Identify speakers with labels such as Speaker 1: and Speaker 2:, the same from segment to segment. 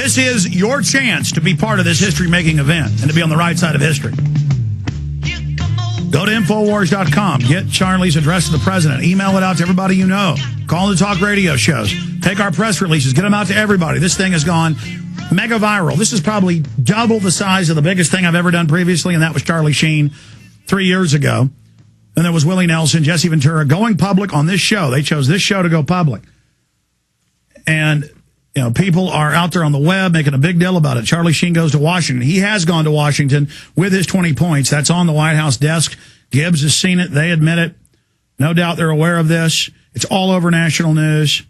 Speaker 1: This is your chance to be part of this history-making event and to be on the right side of history. Go to Infowars.com. Get Charlie's address to the president. Email it out to everybody you know. Call the talk radio shows. Take our press releases. Get them out to everybody. This thing has gone mega viral. This is probably double the size of the biggest thing I've ever done previously, and that was Charlie Sheen 3 years ago. And there was Willie Nelson, Jesse Ventura going public on this show. They chose this show to go public. And, you know, people are out there on the web making a big deal about it. Charlie Sheen goes to Washington. He has gone to Washington with his 20 points. That's on the White House desk. Gibbs has seen it. They admit it. No doubt they're aware of this. It's all over national news.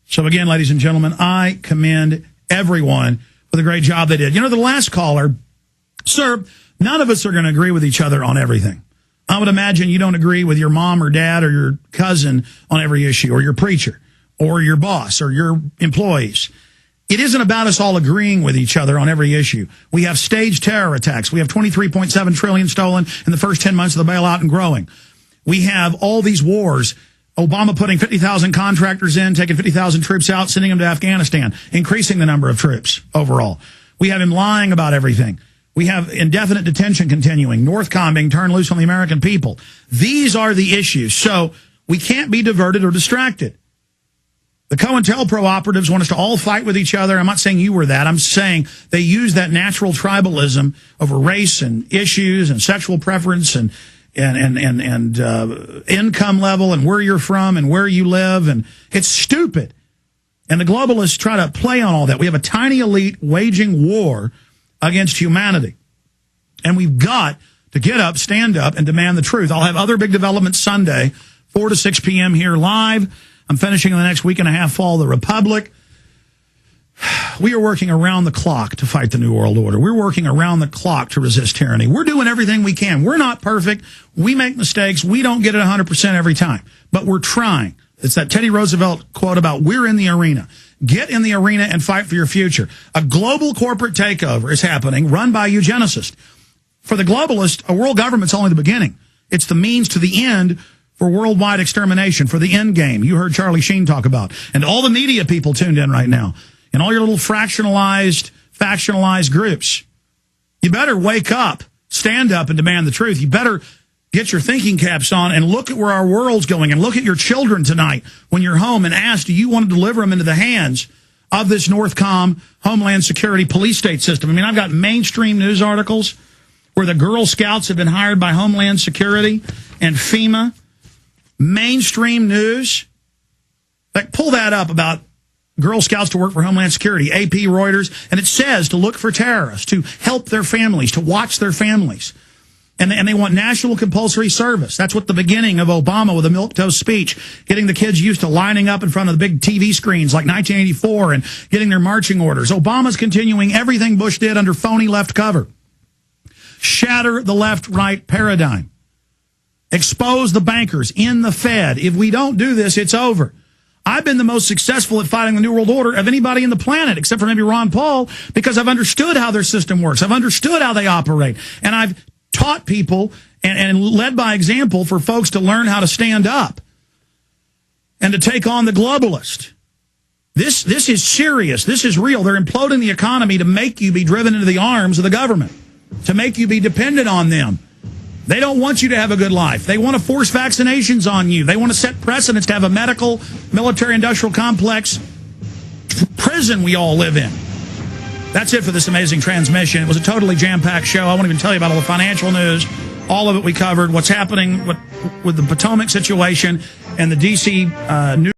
Speaker 1: So again, ladies and gentlemen, I commend everyone for the great job they did. You know, the last caller, sir, none of us are going to agree with each other on everything. I would imagine you don't agree with your mom or dad or your cousin on every issue, or your preacher, or your boss, or your employees. It isn't about us all agreeing with each other on every issue. We have staged terror attacks. We have $23.7 trillion stolen in the first 10 months of the bailout and growing. We have all these wars. Obama putting 50,000 contractors in, taking 50,000 troops out, sending them to Afghanistan, increasing the number of troops overall. We have him lying about everything. We have indefinite detention continuing, Northcom being turned loose on the American people. These are the issues. So we can't be diverted or distracted. The COINTELPRO operatives want us to all fight with each other. I'm not saying you were that. I'm saying they use that natural tribalism over race and issues and sexual preference and income level and where you're from and where you live. And it's stupid. And the globalists try to play on all that. We have a tiny elite waging war against humanity. And we've got to get up, stand up, and demand the truth. I'll have other big developments Sunday, 4 to 6 p.m. here live. I'm finishing in the next week and a half Fall of the Republic. We are working around the clock to fight the New World Order. We're working around the clock to resist tyranny. We're doing everything we can. We're not perfect. We make mistakes. We don't get it 100% every time. But we're trying. It's that Teddy Roosevelt quote about we're in the arena. Get in the arena and fight for your future. A global corporate takeover is happening, run by eugenicists. For the globalist, a world government's only the beginning. It's the means to the end for worldwide extermination, for the end game. You heard Charlie Sheen talk about. And all the media people tuned in right now. And all your little factionalized groups. You better wake up, stand up, and demand the truth. You better get your thinking caps on and look at where our world's going, and look at your children tonight when you're home and ask, do you want to deliver them into the hands of this Northcom Homeland Security police state system? I mean, I've got mainstream news articles where the Girl Scouts have been hired by Homeland Security and FEMA. Mainstream news. Like, pull that up about Girl Scouts to work for Homeland Security, AP, Reuters, and it says to look for terrorists, to help their families, to watch their families. And they want national compulsory service. That's what the beginning of Obama with a milquetoast speech, getting the kids used to lining up in front of the big TV screens like 1984 and getting their marching orders. Obama's continuing everything Bush did under phony left cover. Shatter the left-right paradigm. Expose the bankers in the Fed. If we don't do this, it's over. I've been the most successful at fighting the New World Order of anybody in the planet, except for maybe Ron Paul, because I've understood how their system works. I've understood how they operate. And I've taught people and led by example for folks to learn how to stand up and to take on the globalist. This is serious. This is real. They're imploding the economy to make you be driven into the arms of the government, to make you be dependent on them. They don't want you to have a good life. They want to force vaccinations on you. They want to set precedents to have a medical, military-industrial complex prison we all live in. That's it for this amazing transmission. It was a totally jam-packed show. I won't even tell you about all the financial news. All of it we covered. What's happening with the Potomac situation and the D.C. news.